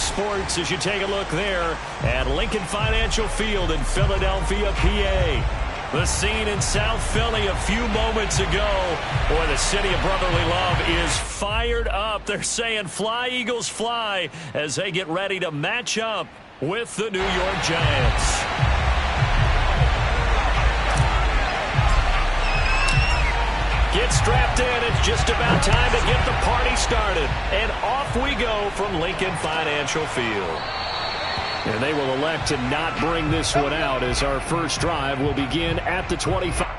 sports as you take a look there at Lincoln Financial Field in Philadelphia, PA. The scene in South Philly a few moments ago. Boy, the city of brotherly love is fired up. They're saying fly, Eagles, fly as they get ready to match up with the New York Giants. Get strapped in. It's just about time to get the party started. And off we go from Lincoln Financial Field. And they will elect to not bring this one out as our first drive will begin at the 25.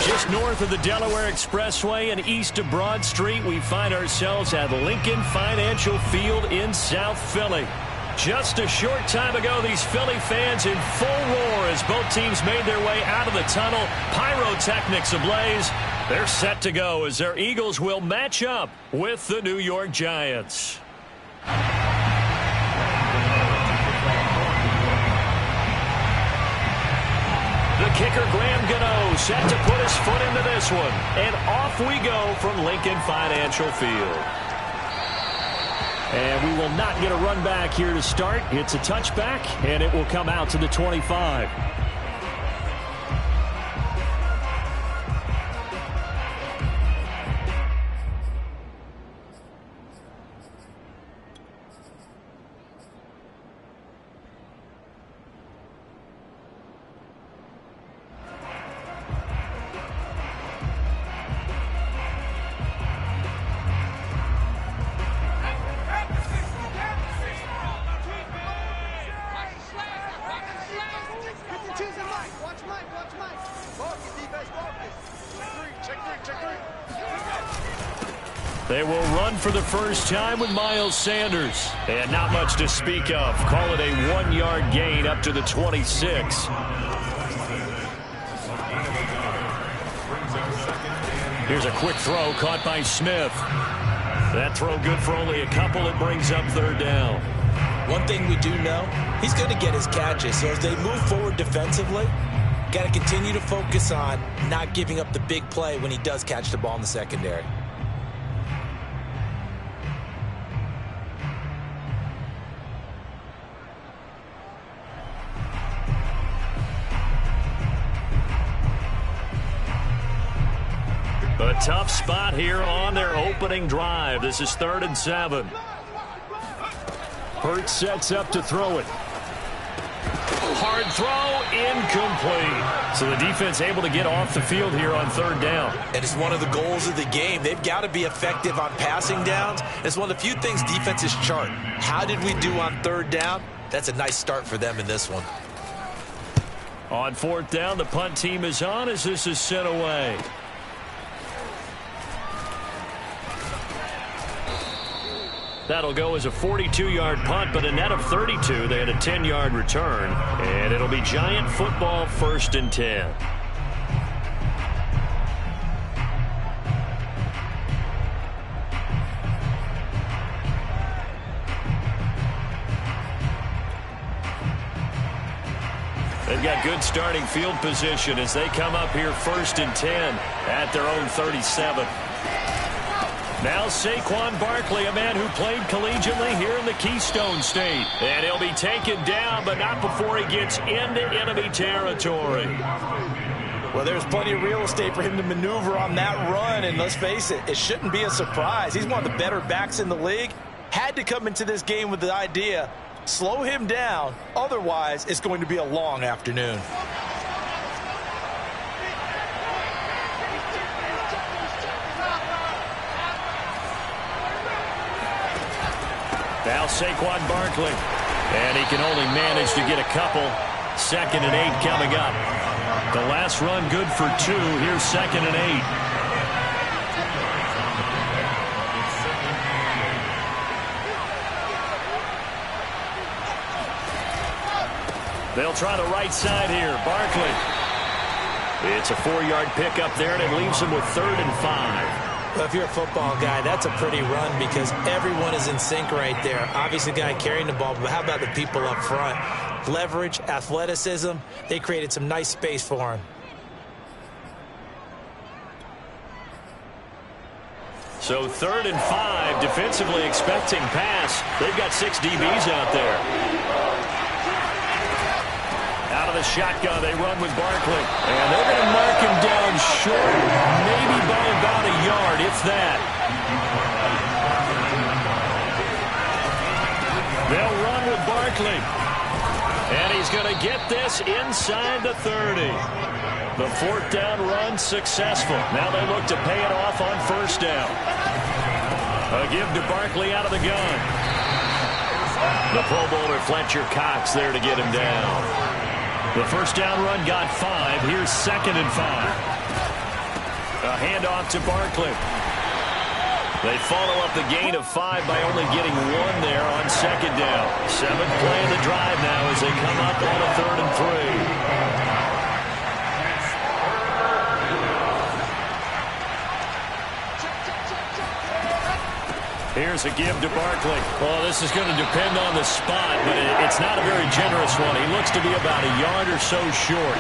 Just north of the Delaware Expressway and east of Broad Street, we find ourselves at Lincoln Financial Field in South Philly. Just a short time ago, these Philly fans in full roar as both teams made their way out of the tunnel. Pyrotechnics ablaze. They're set to go as their Eagles will match up with the New York Giants. The kicker, Graham Gano, set to put his foot into this one. And off we go from Lincoln Financial Field. And we will not get a run back here to start. It's a touchback, and it will come out to the 25. They will run for the first time with Miles Sanders. And not much to speak of. Call it a 1-yard gain up to the 26. Here's a quick throw caught by Smith. That throw good for only a couple. It brings up third down. One thing we do know, he's going to get his catches. So as they move forward defensively, got to continue to focus on not giving up the big play when he does catch the ball in the secondary. A tough spot here on their opening drive. This is 3rd and 7. Pert sets up to throw it. Hard throw, incomplete. So the defense able to get off the field here on 3rd down. And it's one of the goals of the game. They've got to be effective on passing downs. It's one of the few things defenses chart. How did we do on 3rd down? That's a nice start for them in this one. On 4th down, the punt team is on as this is sent away. That'll go as a 42-yard punt, but a net of 32. They had a 10-yard return, and it'll be Giant football 1st and 10. They've got good starting field position as they come up here 1st and 10 at their own 37. Now Saquon Barkley, a man who played collegiately here in the Keystone State. And he'll be taken down, but not before he gets into enemy territory. Well, there's plenty of real estate for him to maneuver on that run. And let's face it, it shouldn't be a surprise. He's one of the better backs in the league. Had to come into this game with the idea, slow him down. Otherwise, it's going to be a long afternoon. Now Saquon Barkley. And he can only manage to get a couple. 2nd and 8 coming up. The last run good for 2. Here's 2nd and 8. They'll try the right side here. Barkley. It's a 4-yard pickup there, and it leaves him with 3rd and 5. Well, if you're a football guy, that's a pretty run because everyone is in sync right there. Obviously, the guy carrying the ball, but how about the people up front? Leverage, athleticism, they created some nice space for him. So 3rd and 5, defensively expecting pass. They've got 6 DBs out there. Out of the shotgun, they run with Barkley. And they're going to mark him down short, maybe by about a yard, if that. They'll run with Barkley. And he's going to get this inside the 30. The 4th down run successful. Now they look to pay it off on 1st down. A give to Barkley out of the gun. The Pro Bowler Fletcher Cox there to get him down. The 1st down run got 5. Here's 2nd and 5. A handoff to Barkley. They follow up the gain of 5 by only getting 1 there on 2nd down. 7th play of the drive now as they come up on a 3rd and 3. Here's a give to Barkley. Well, this is going to depend on the spot, but it's not a very generous one. He looks to be about a yard or so short.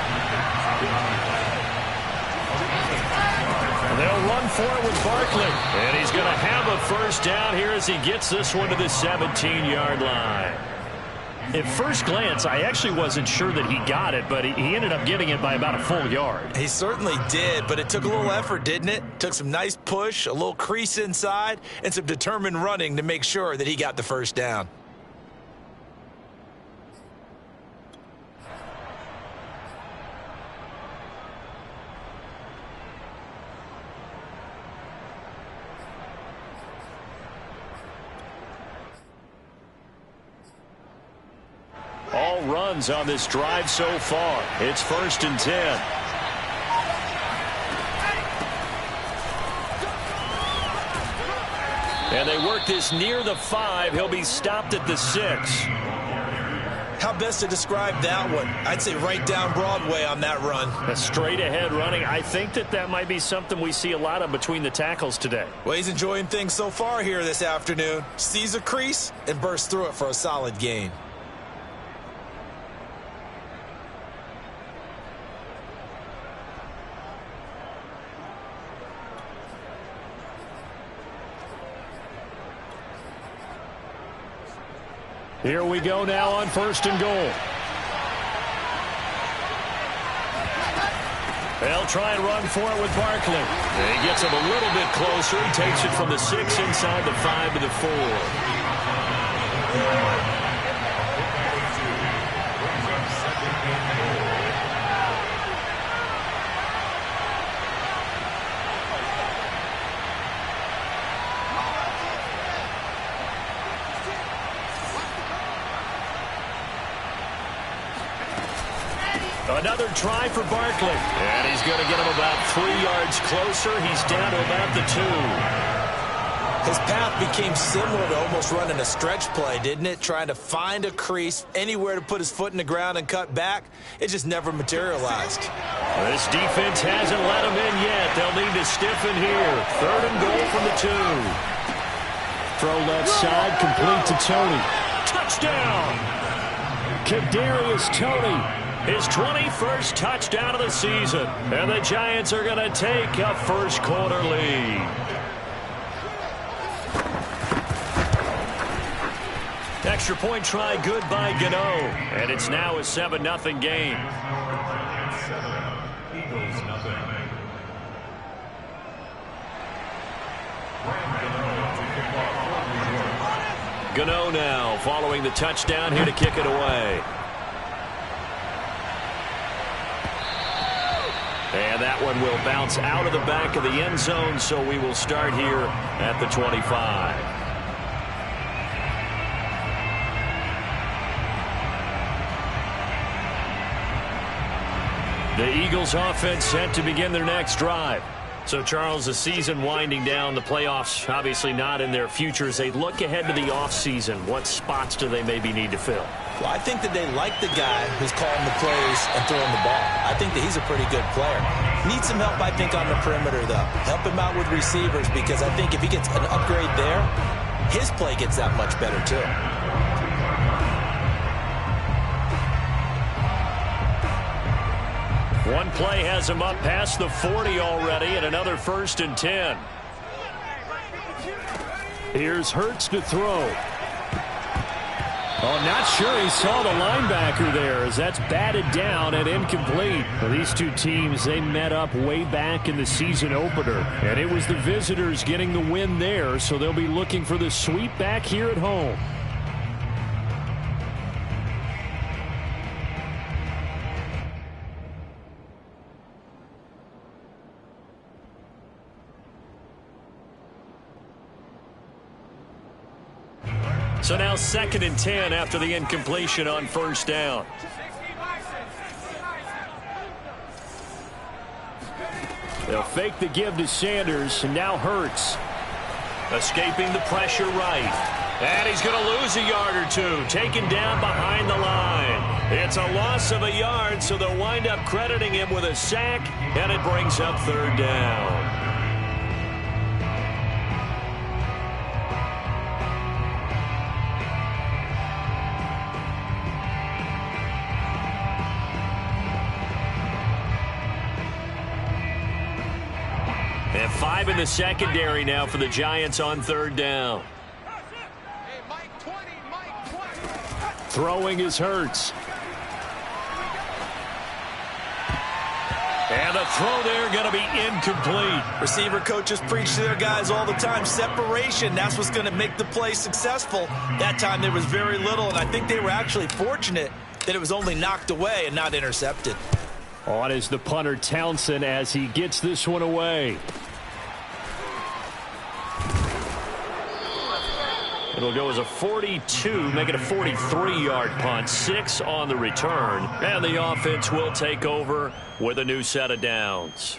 They'll run for it with Barkley. And he's going to have a 1st down here as he gets this one to the 17-yard line. At first glance, I actually wasn't sure that he got it, but he ended up getting it by about a full yard. He certainly did, but it took a little effort, didn't it? Took some nice push, a little crease inside, and some determined running to make sure that he got the 1st down. All runs on this drive so far. It's 1st and 10. And they work this near the 5. He'll be stopped at the 6. How best to describe that one? I'd say right down Broadway on that run. A straight ahead running. I think that might be something we see a lot of between the tackles today. Well, he's enjoying things so far here this afternoon. Sees a crease and bursts through it for a solid gain. Here we go now on 1st and goal. They'll try and run for it with Barkley. He gets him a little bit closer. He takes it from the 6 inside the 5 to the 4. Another try for Barkley. And he's going to get him about 3 yards closer. He's down to about the 2. His path became similar to almost running a stretch play, didn't it? Trying to find a crease, anywhere to put his foot in the ground and cut back. It just never materialized. This defense hasn't let him in yet. They'll need to stiffen here. 3rd and goal from the 2. Throw left side, complete to Tony. Touchdown! Kadarius Toney. His 21st touchdown of the season. And the Giants are going to take a first quarter lead. Extra point try good by Gano. And it's now a 7-0 game. Eagles nothing. Gano now following the touchdown here to kick it away. And that one will bounce out of the back of the end zone, so we will start here at the 25. The Eagles offense set to begin their next drive. So, Charles, the season winding down, the playoffs obviously not in their future. As they look ahead to the offseason, what spots do they maybe need to fill? Well, I think that they like the guy who's calling the plays and throwing the ball. I think that he's a pretty good player. Needs some help, I think, on the perimeter, though. Help him out with receivers, because I think if he gets an upgrade there, his play gets that much better, too. One play has him up past the 40 already, and another 1st and 10. Here's Hurts to throw. Oh, not sure he saw the linebacker there, as that's batted down and incomplete. Well, these two teams, they met up way back in the season opener, and it was the visitors getting the win there, so they'll be looking for the sweep back here at home. So now 2nd and 10 after the incompletion on 1st down. They'll fake the give to Sanders, and now Hurts. Escaping the pressure right. And he's going to lose a yard or 2. Taken down behind the line. It's a loss of a yard, so they'll wind up crediting him with a sack, and it brings up 3rd down. And 5 in the secondary now for the Giants on 3rd down. Throwing is Hurts. And the throw there going to be incomplete. Receiver coaches preach to their guys all the time. Separation, that's what's going to make the play successful. That time there was very little, and I think they were actually fortunate that it was only knocked away and not intercepted. On is the punter Townsend as he gets this one away. It'll go as a 42, make it a 43-yard punt, 6 on the return. And the offense will take over with a new set of downs.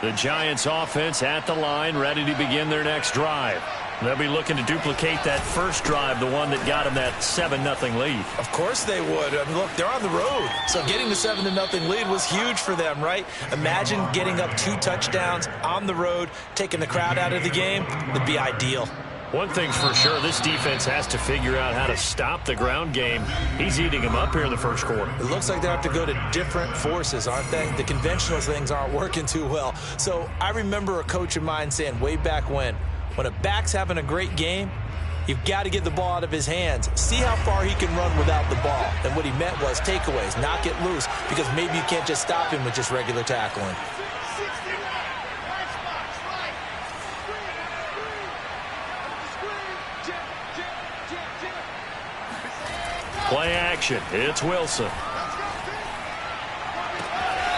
The Giants offense at the line, ready to begin their next drive. They'll be looking to duplicate that first drive, the one that got them that 7-0 lead. Of course they would. I mean, look, they're on the road. So getting the 7-0 lead was huge for them, right? Imagine getting up 2 touchdowns on the road, taking the crowd out of the game. It'd be ideal. One thing's for sure, this defense has to figure out how to stop the ground game. He's eating them up here in the first quarter. It looks like they have to go to different forces, aren't they? The conventional things aren't working too well. So I remember a coach of mine saying way back when a back's having a great game, you've got to get the ball out of his hands. See how far he can run without the ball. And what he meant was takeaways, knock it loose, because maybe you can't just stop him with just regular tackling. Play action. It's Wilson.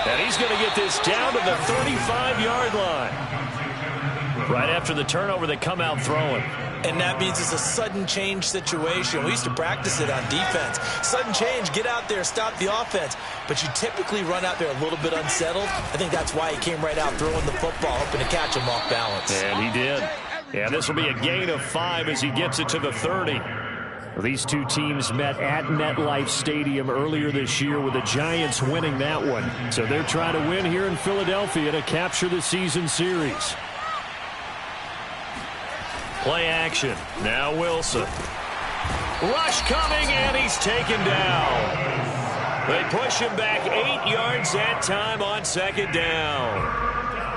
And he's going to get this down to the 35-yard line. Right after the turnover, they come out throwing. And that means it's a sudden change situation. We used to practice it on defense. Sudden change, get out there, stop the offense. But you typically run out there a little bit unsettled. I think that's why he came right out throwing the football, hoping to catch him off balance. And he did. Yeah, this will be a gain of 5 as he gets it to the 30. These two teams met at MetLife Stadium earlier this year with the Giants winning that one. So they're trying to win here in Philadelphia to capture the season series. Play action. Now Wilson. Rush coming, and he's taken down. They push him back 8 yards that time on second down.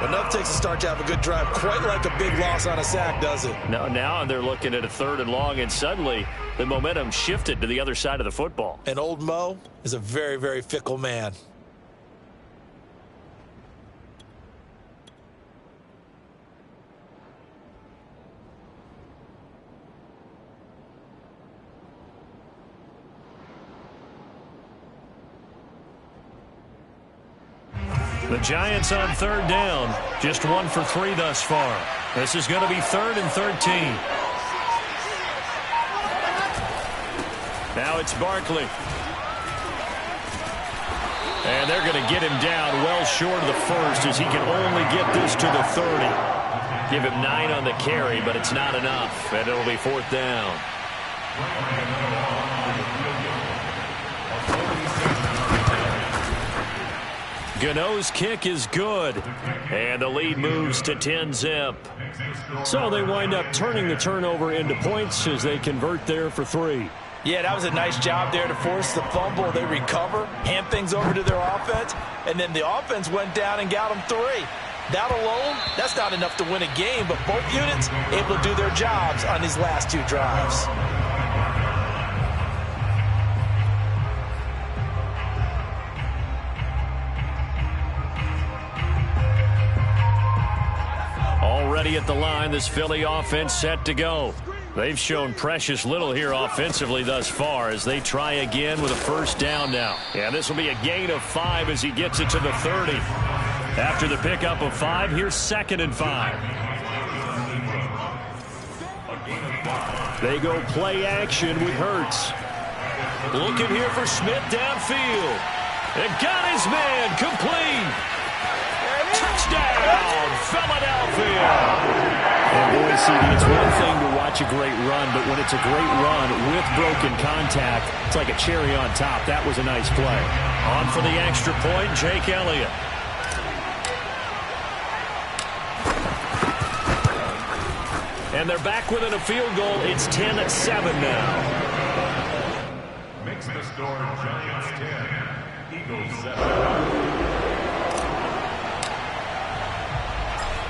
Enough takes a start to have a good drive. Quite like a big loss on a sack, does it? Now they're looking at a 3rd and long, and suddenly the momentum shifted to the other side of the football. And old Mo is a very, very fickle man. The Giants on 3rd down. Just 1 for 3 thus far. This is going to be 3rd and 13. Now it's Barkley. And they're going to get him down well short of the first as he can only get this to the 30. Give him 9 on the carry, but it's not enough. And it'll be 4th down. Gano's kick is good, and the lead moves to 10-zip. So they wind up turning the turnover into points as they convert there for 3. Yeah, that was a nice job there to force the fumble. They recover, hand things over to their offense, and then the offense went down and got them 3. That alone, that's not enough to win a game, but both units able to do their jobs on these last 2 drives. Already at the line, this Philly offense set to go. They've shown precious little here offensively thus far as they try again with a 1st down now. And this will be a gain of 5 as he gets it to the 30. After the pickup of 5, here's 2nd and 5. They go play action with Hurts. Looking here for Smith downfield. And got his man complete. Touchdown, Philadelphia. And boy, CD, it's one thing to watch a great run, but when it's a great run with broken contact, it's like a cherry on top. That was a nice play. On for the extra point, Jake Elliott. And they're back within a field goal. It's 10-7 now. Makes the score Giants 10, Eagles 7.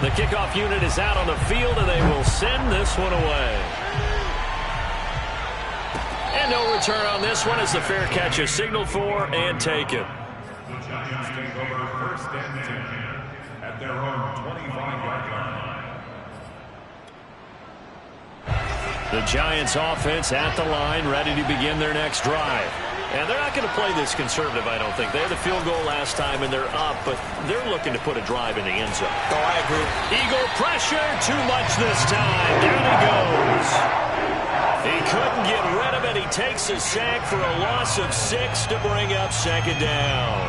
The kickoff unit is out on the field, and they will send this one away. And no return on this one as the fair catch is signaled for and taken. The Giants take over 1st and 10 at their own 25-yard line. The Giants offense at the line, ready to begin their next drive. And they're not going to play this conservative, I don't think. They had the field goal last time, and they're up, but they're looking to put a drive in the end zone. Oh, I agree. Eagle pressure, too much this time. Down he goes. He couldn't get rid of it. He takes a sack for a loss of 6 to bring up 2nd down.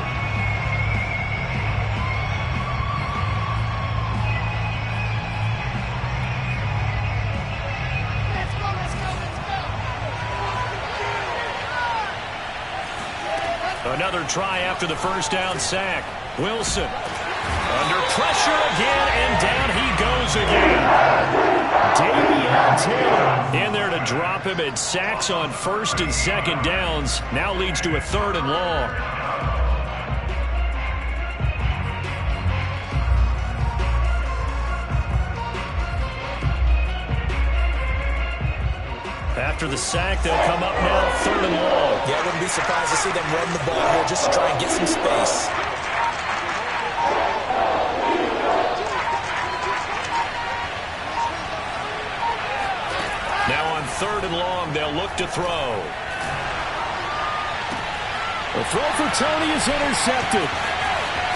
Another try after the first down sack. Wilson under pressure again, and down he goes again. Damian Taylor in there to drop him, and sacks on first and second downs. Now leads to a 3rd and long. After the sack, they'll come up now 3rd and long. Yeah, I wouldn't be surprised to see them run the ball here just to try and get some space. Now on 3rd and long, they'll look to throw. The throw for Tony is intercepted.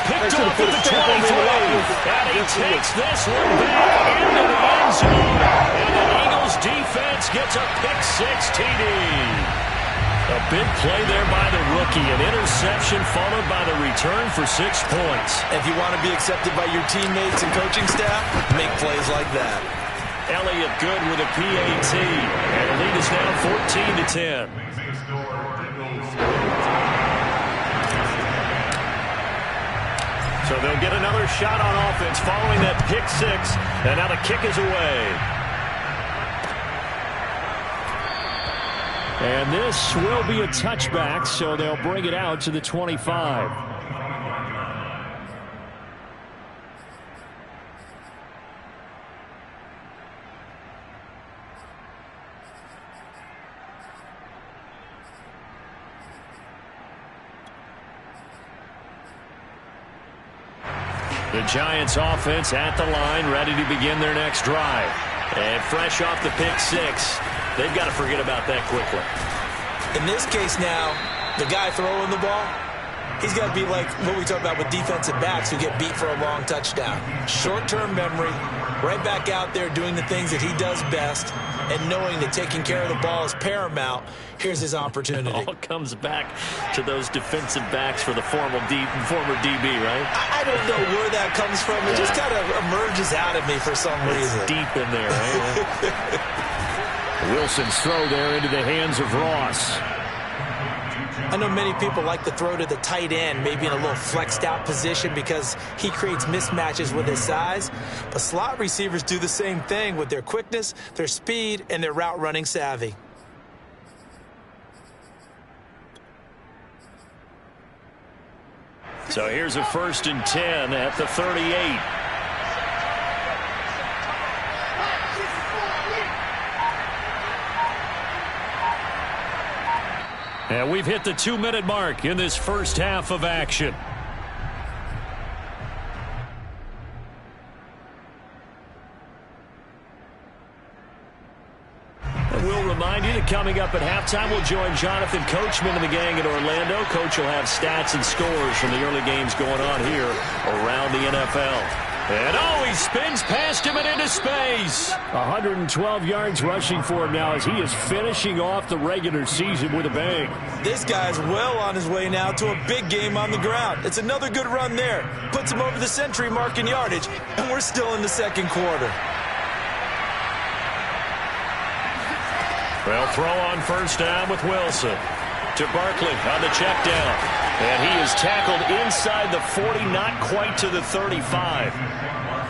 Picked off at the 23. And he takes this one back into the end zone. And the Eagles defense gets a pick-6 TD. A big play there by the rookie. An interception followed by the return for 6 points. If you want to be accepted by your teammates and coaching staff, make plays like that. Elliott good with a PAT. And the lead is now 14-10. So they'll get another shot on offense following that pick-6. And now the kick is away. And this will be a touchback, so they'll bring it out to the 25. The Giants offense at the line, ready to begin their next drive. And fresh off the pick-6, they've got to forget about that quickly. In this case now, the guy throwing the ball, he's got to be like what we talk about with defensive backs who get beat for a long touchdown. Short-term memory, right back out there doing the things that he does best, and knowing that taking care of the ball is paramount. Here's his opportunity. It all comes back to those defensive backs for the former DB, right? I don't know where that comes from. It just kind of emerges out of me for some reason. Deep in there, right? Wilson's throw there into the hands of Ross. I know many people like to throw to the tight end, maybe in a little flexed out position because he creates mismatches with his size. But slot receivers do the same thing with their quickness, their speed, and their route running savvy. So here's a 1st and 10 at the 38. And we've hit the 2-minute mark in this first half of action. And we'll remind you that coming up at halftime, we'll join Jonathan Coachman and the gang in Orlando. Coach will have stats and scores from the early games going on here around the NFL. And he spins past him and into space. 112 yards rushing for him now as he is finishing off the regular season with a bang. This guy's well on his way now to a big game on the ground. It's another good run there. Puts him over the century mark in yardage, and we're still in the second quarter. Well, throw on first down with Wilson. To Barkley on the check down. And he is tackled inside the 40, not quite to the 35.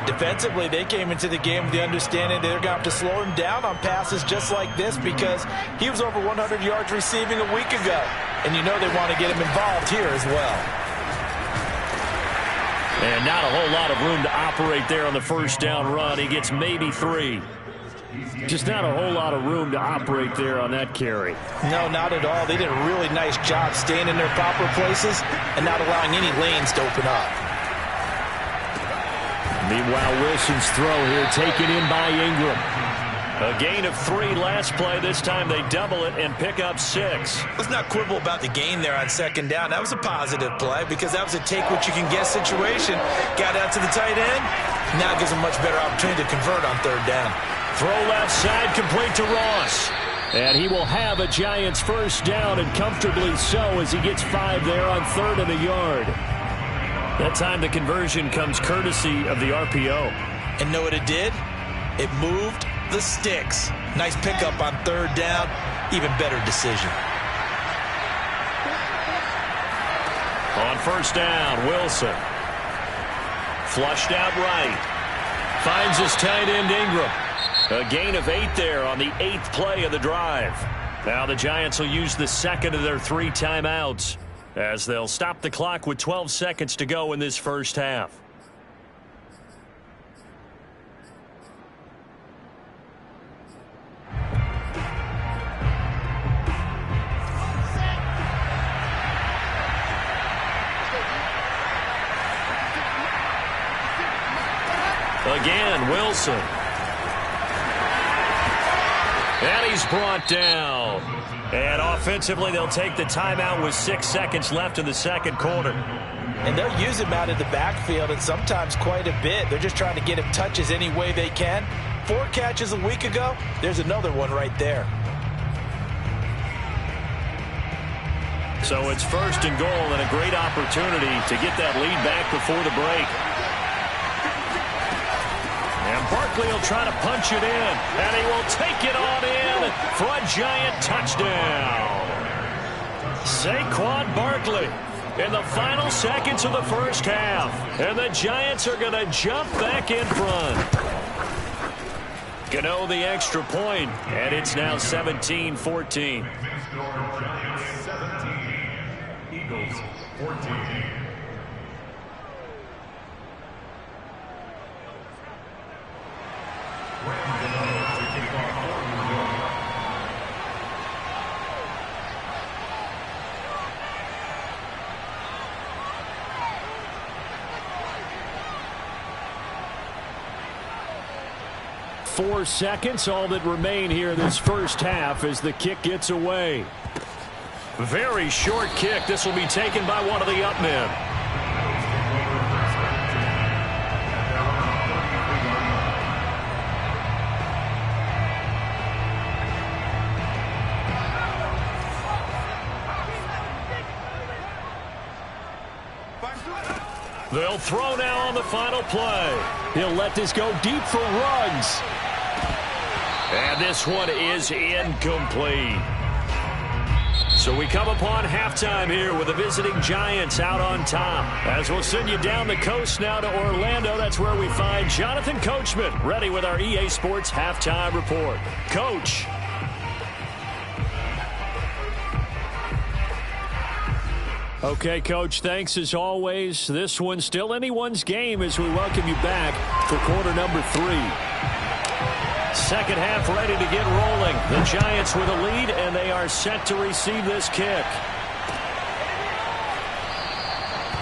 Defensively, they came into the game with the understanding they're going to have to slow him down on passes just like this because he was over 100 yards receiving a week ago. And you know they want to get him involved here as well. And not a whole lot of room to operate there on the first down run. He gets maybe 3. Just not a whole lot of room to operate there on that carry. No, not at all. They did a really nice job staying in their proper places and not allowing any lanes to open up. Meanwhile, Wilson's throw here taken in by Ingram. A gain of 3 last play. This time they double it and pick up 6. Let's not quibble about the gain there on second down. That was a positive play because that was a take-what-you-can-get situation. Got out to the tight end. Now it gives them much better opportunity to convert on third down. Throw left side, complete to Ross. And he will have a Giants first down, and comfortably so as he gets 5 there on 3rd and a yard. That time the conversion comes courtesy of the RPO. And know what it did? It moved the sticks. Nice pickup on third down. Even better decision. On first down, Wilson. Flushed out right. Finds his tight end Ingram. A gain of 8 there on the 8th play of the drive. Now the Giants will use the second of their 3 timeouts as they'll stop the clock with 12 seconds to go in this first half. Again, Wilson. And he's brought down. And offensively, they'll take the timeout with 6 seconds left in the second quarter. And they'll use him out of the backfield, and sometimes quite a bit. They're just trying to get him touches any way they can. 4 catches a week ago. There's another one right there. So it's first and goal and a great opportunity to get that lead back before the break. And Barkley will try to punch it in, and he will take it on in for a Giant touchdown. Saquon Barkley in the final seconds of the first half, and the Giants are going to jump back in front. Gano the extra point, and it's now 17-14. Giants 17, Eagles 14. Four seconds, all that remain here this first half as the kick gets away. Very short kick. This will be taken by one of the up men. They'll throw now on the final play. He'll let this go deep for Ruggs. And this one is incomplete. So we come upon halftime here with the visiting Giants out on top. As we'll send you down the coast now to Orlando, that's where we find Jonathan Coachman ready with our EA Sports halftime report. Coach. Okay, Coach, thanks as always. This one's still anyone's game as we welcome you back for quarter number 3. Second half ready to get rolling. The Giants with a lead, and they are set to receive this kick.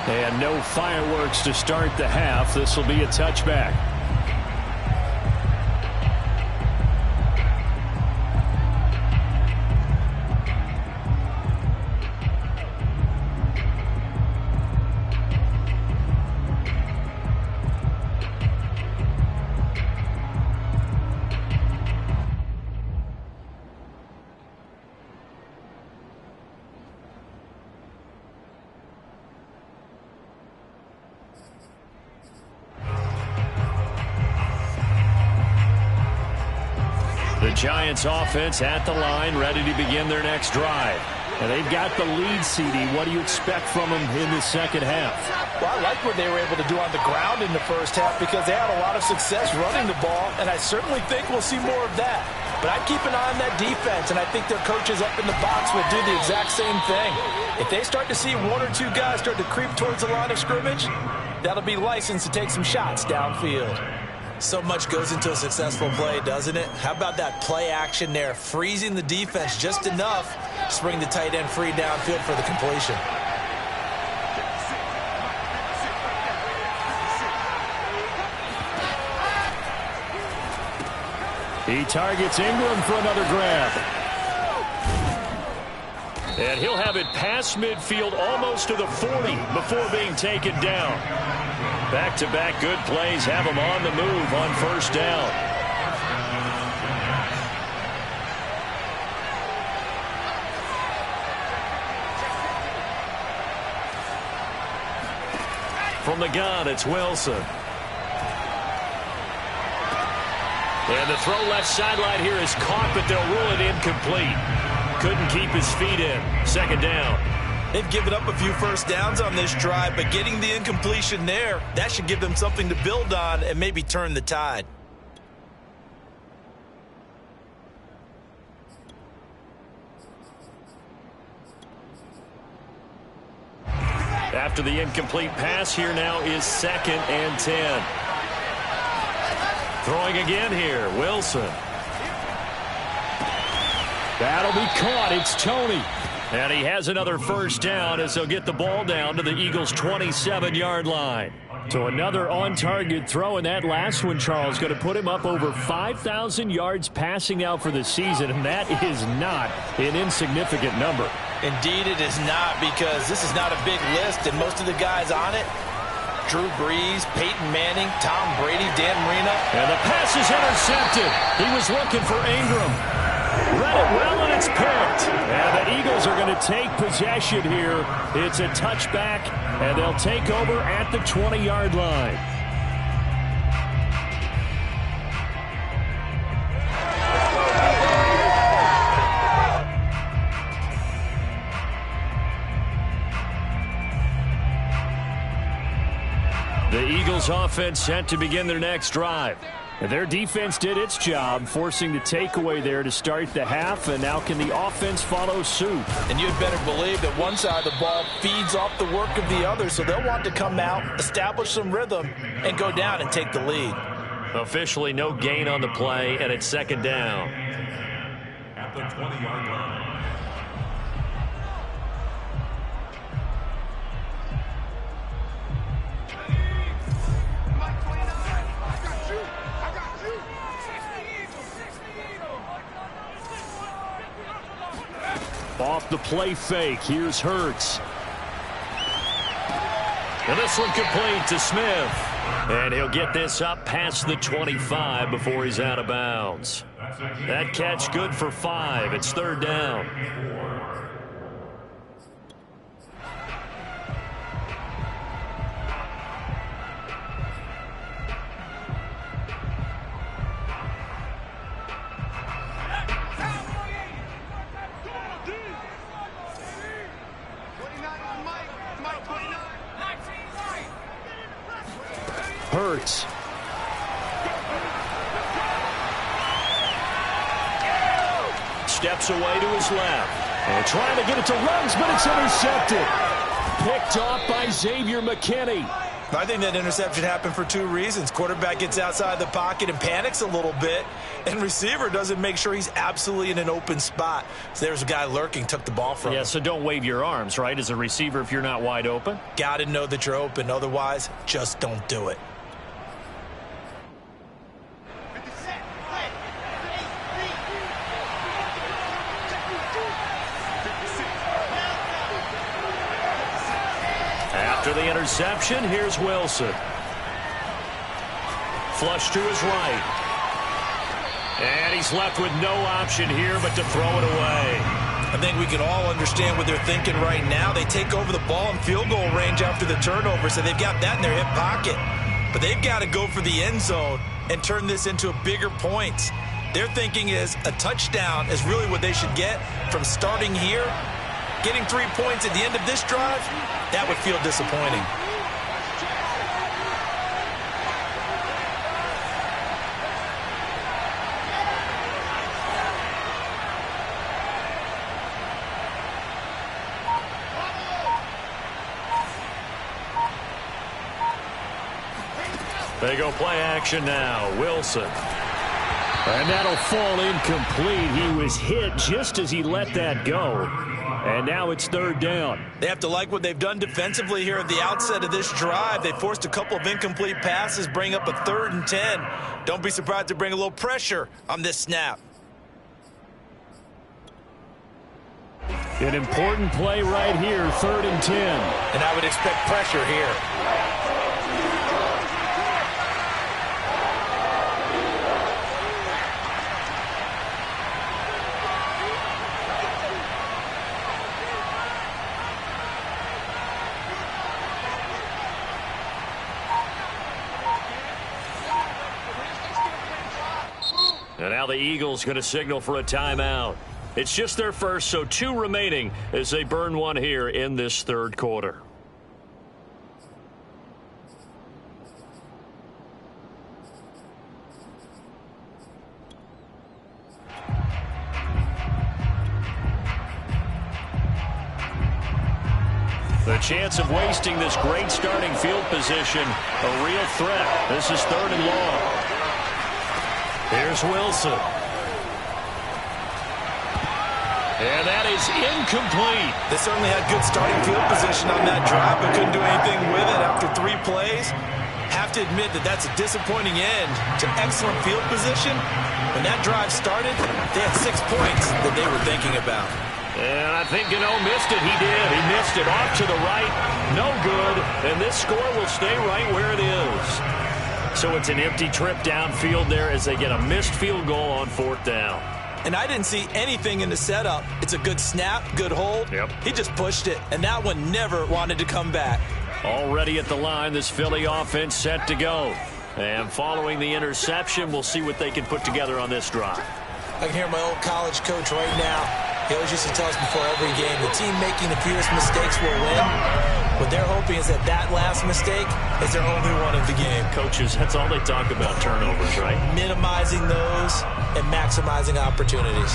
And no fireworks to start the half. This will be a touchback. Giants offense at the line, ready to begin their next drive. And they've got the lead, CD. What do you expect from them in the second half? Well, I like what they were able to do on the ground in the first half because they had a lot of success running the ball, and I certainly think we'll see more of that. But I'd keep an eye on that defense, and I think their coaches up in the box would do the exact same thing. If they start to see 1 or 2 guys start to creep towards the line of scrimmage, that'll be licensed to take some shots downfield. So much goes into a successful play, doesn't it? How about that play action there, freezing the defense just enough to bring the tight end free downfield for the completion. He targets Ingram for another grab. And he'll have it past midfield almost to the 40 before being taken down. Back-to-back good plays have him on the move on first down. From the gun, it's Wilson. And the throw left sideline here is caught, but they'll rule it incomplete. Couldn't keep his feet in. Second down. They've given up a few first downs on this drive, but getting the incompletion there, that should give them something to build on and maybe turn the tide. After the incomplete pass, here now is 2nd and 10. Throwing again here, Wilson. That'll be caught. It's Tony. And he has another first down as they'll get the ball down to the Eagles' 27-yard line. So another on-target throw, and that last one, Charles, going to put him up over 5,000 yards passing out for the season, and that is not an insignificant number. Indeed it is not, because this is not a big list, and most of the guys on it, Drew Brees, Peyton Manning, Tom Brady, Dan Marino. And the pass is intercepted. He was looking for Ingram. Read it well, and it's picked. And the Eagles are going to take possession here. It's a touchback, and they'll take over at the 20-yard line. The Eagles offense set to begin their next drive. Their defense did its job, forcing the takeaway there to start the half, and now can the offense follow suit? And you'd better believe that one side of the ball feeds off the work of the other, so they'll want to come out, establish some rhythm, and go down and take the lead. Officially no gain on the play, and it's 2nd down. At the 20-yard line. Off the play fake, here's Hurts. And this one complete to Smith. And he'll get this up past the 25 before he's out of bounds. That catch good for 5. It's 3rd down. Hurts. Steps away to his left. And trying to get it to Ruggs, but it's intercepted. Picked off by Xavier McKinney. I think that interception happened for 2 reasons. Quarterback gets outside the pocket and panics a little bit, and receiver doesn't make sure he's absolutely in an open spot. So there's a guy lurking, took the ball from him. Yeah, so don't wave your arms, right, as a receiver if you're not wide open? Got to know that you're open. Otherwise, just don't do it. After the interception, here's Wilson. Flush to his right. And he's left with no option here but to throw it away. I think we can all understand what they're thinking right now. They take over the ball in field goal range after the turnover, so they've got that in their hip pocket. But they've got to go for the end zone and turn this into a bigger point. Their thinking is a touchdown is really what they should get from starting here. Getting 3 points at the end of this drive, that would feel disappointing. They go play action now. Wilson. And that'll fall incomplete. He was hit just as he let that go. And now it's 3rd down. They have to like what they've done defensively here at the outset of this drive. They forced a couple of incomplete passes, bring up a 3rd and 10. Don't be surprised to bring a little pressure on this snap. An important play right here, 3rd and 10. And I would expect pressure here. And now the Eagles going to signal for a timeout. It's just their first, so 2 remaining as they burn one here in this third quarter. The chance of wasting this great starting field position, a real threat. This is 3rd and long. Here's Wilson. And that is incomplete. They certainly had good starting field position on that drive, but couldn't do anything with it after 3 plays. Have to admit that that's a disappointing end to excellent field position. When that drive started, they had 6 points that they were thinking about. And I think Gano missed it. He did. He missed it off to the right. No good. And this score will stay right where it is. So it's an empty trip downfield there as they get a missed field goal on 4th down. And I didn't see anything in the setup. It's a good snap, good hold. Yep. He just pushed it, and that one never wanted to come back. Already at the line, this Philly offense set to go. And following the interception, we'll see what they can put together on this drive. I can hear my old college coach right now. He always used to tell us before every game, the team making the fewest mistakes will win. What they're hoping is that that last mistake is their only one of the game. Coaches, that's all they talk about, turnovers, right? Minimizing those and maximizing opportunities.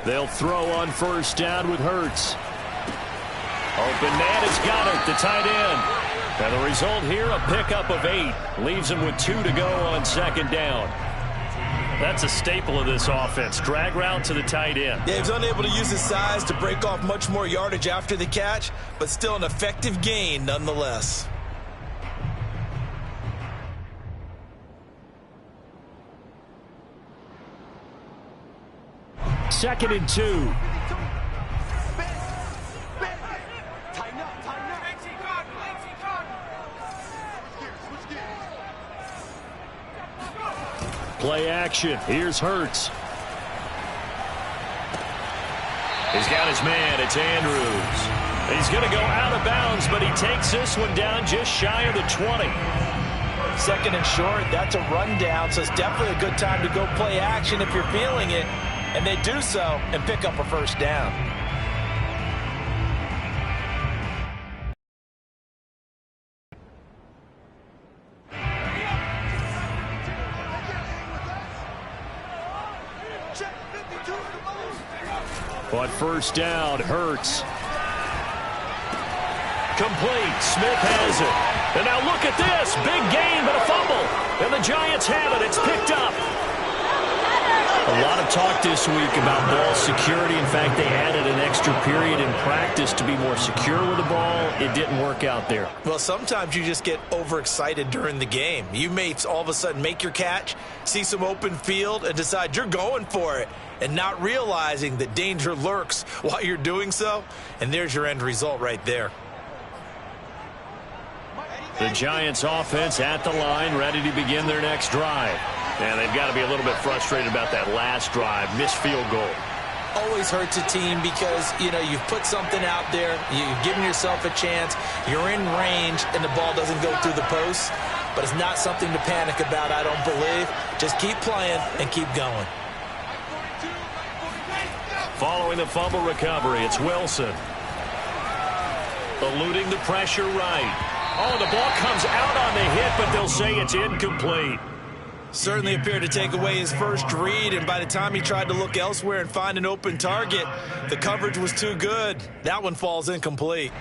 They'll throw on 1st down with Hurts. Open man has got it, the tight end. And the result here, a pickup of 8. Leaves him with 2 to go on 2nd down. That's a staple of this offense. Drag route to the tight end. Yeah, he was unable to use his size to break off much more yardage after the catch, but still an effective gain nonetheless. Second and 2. Play action. Here's Hurts. He's got his man. It's Andrews. He's going to go out of bounds, but he takes this one down just shy of the 20. 2nd and short, that's a rundown, so it's definitely a good time to go play action if you're feeling it. And they do so and pick up a 1st down. But 1st down, Hurts. Complete. Smith has it. And now look at this. Big gain, but a fumble. And the Giants have it. It's picked up. A lot of talk this week about ball security. In fact, they added an extra period in practice to be more secure with the ball. It didn't work out there. Well, sometimes you just get overexcited during the game. You may all of a sudden make your catch, see some open field, and decide you're going for it, and not realizing that danger lurks while you're doing so. And there's your end result right there. The Giants offense at the line, ready to begin their next drive. And they've got to be a little bit frustrated about that last drive, missed field goal. Always hurts a team because, you've put something out there, you've given yourself a chance, you're in range, and the ball doesn't go through the posts. But it's not something to panic about, I don't believe. Just keep playing and keep going. Following the fumble recovery, it's Wilson. Eluding the pressure right. Oh, the ball comes out on the hit, but they'll say it's incomplete. Certainly appeared to take away his first read, and by the time he tried to look elsewhere and find an open target, the coverage was too good. That one falls incomplete.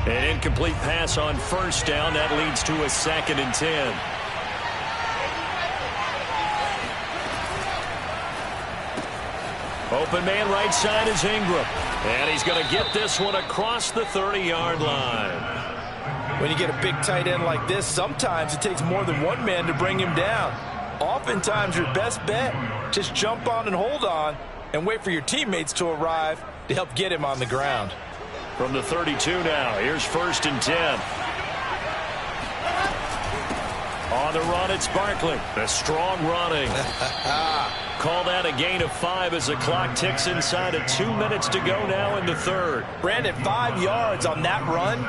An incomplete pass on 1st down. That leads to a 2nd and 10. Open man right side is Ingram. And he's going to get this one across the 30-yard line. When you get a big tight end like this, sometimes it takes more than one man to bring him down. Oftentimes your best bet, just jump on and hold on and wait for your teammates to arrive to help get him on the ground. From the 32 now, here's 1st and 10. On the run, it's Barkley. A strong running. Call that a gain of 5 as the clock ticks inside of 2 minutes to go now in the third. Brandon, 5 yards on that run.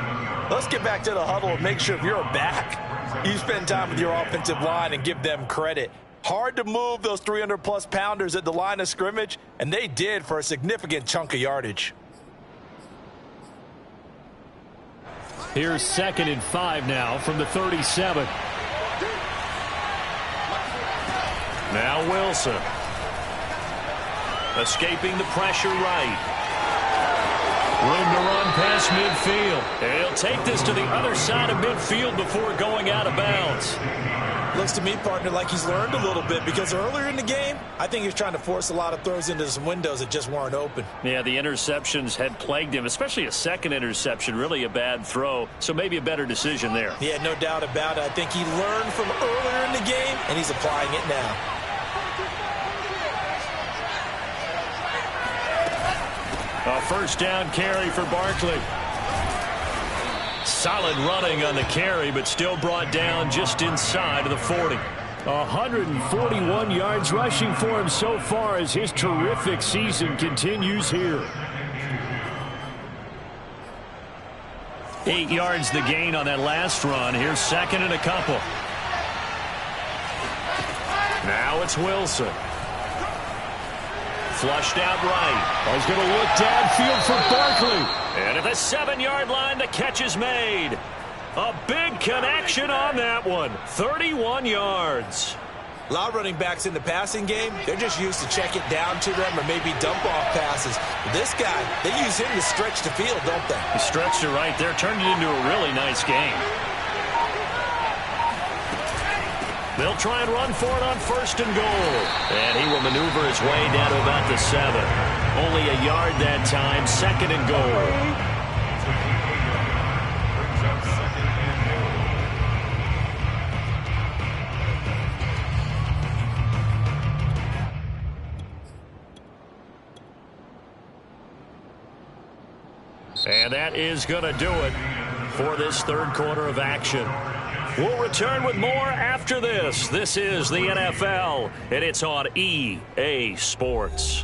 Let's get back to the huddle and make sure if you're a back, you spend time with your offensive line and give them credit. Hard to move those 300-plus pounders at the line of scrimmage, and they did for a significant chunk of yardage. Here's 2nd and 5 now from the 37. Now Wilson. Escaping the pressure right. Room to run past midfield. And he'll take this to the other side of midfield before going out of bounds. Looks to me, partner, like he's learned a little bit because earlier in the game, I think he was trying to force a lot of throws into some windows that just weren't open. Yeah, the interceptions had plagued him, especially a second interception, really a bad throw. So maybe a better decision there. Yeah, no doubt about it. I think he learned from earlier in the game, and he's applying it now. A first down carry for Barkley. Solid running on the carry, but still brought down just inside of the 40. 141 yards rushing for him so far as his terrific season continues here. 8 yards the gain on that last run. Here's 2nd and a couple. Now it's Wilson. Flushed out right. He's going to look downfield for Barkley. And at the 7-yard line, the catch is made. A big connection on that one. 31 yards. A lot of running backs in the passing game, they're just used to check it down to them or maybe dump-off passes. But this guy, they use him to stretch the field, don't they? He stretched it right there, turned it into a really nice game. They'll try and run for it on 1st and goal. And he will maneuver his way down to about the 7. Only a yard that time, 2nd and goal. And that is going to do it for this third quarter of action. We'll return with more after this. This is the NFL, and it's on EA Sports.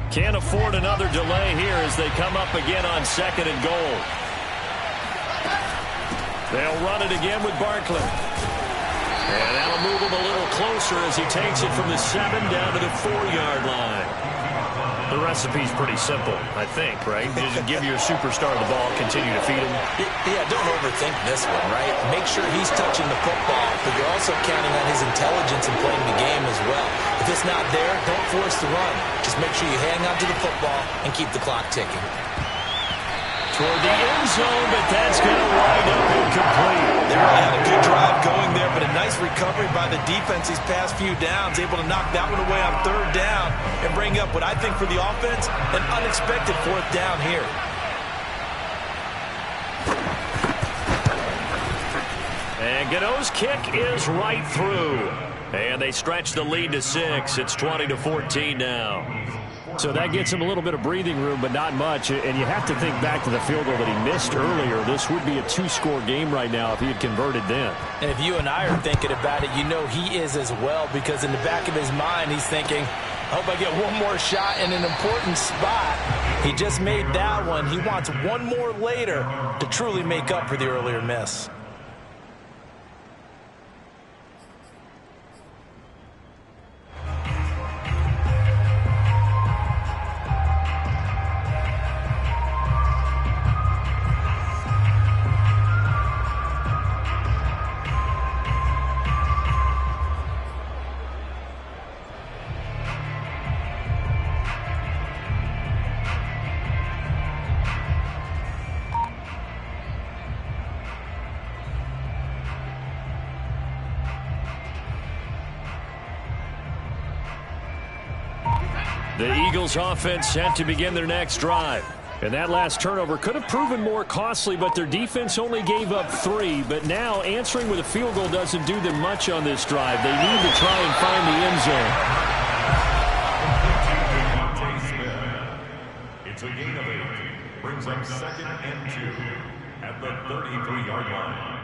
Can't afford another delay here as they come up again on 2nd and goal. They'll run it again with Barkley. And that'll move him a little closer as he takes it from the 7 down to the 4-yard line. The recipe's pretty simple, I think, right? Just give your superstar the ball, continue to feed him. Yeah, don't overthink this one, right? Make sure he's touching the football, but you're also counting on his intelligence in playing the game as well. If it's not there, don't force the run. Just make sure you hang on to the football and keep the clock ticking. Toward the end zone, but that's going to wind up incomplete. They really had a good drive going there, but a nice recovery by the defense these past few downs, able to knock that one away on 3rd down and bring up what I think for the offense, an unexpected 4th down here. And Gano's kick is right through. And they stretch the lead to 6. It's 20-14 now. So that gets him a little bit of breathing room, but not much. And you have to think back to the field goal that he missed earlier. This would be a 2-score game right now if he had converted then. And if you and I are thinking about it, you know he is as well, because in the back of his mind, he's thinking, I hope I get one more shot in an important spot. He just made that one. He wants one more later to truly make up for the earlier miss. The Eagles offense set to begin their next drive. And that last turnover could have proven more costly, but their defense only gave up 3. But now answering with a field goal doesn't do them much on this drive. They need to try and find the end zone. It's a gain of 8. Brings up 2nd and 2 at the 33-yard line.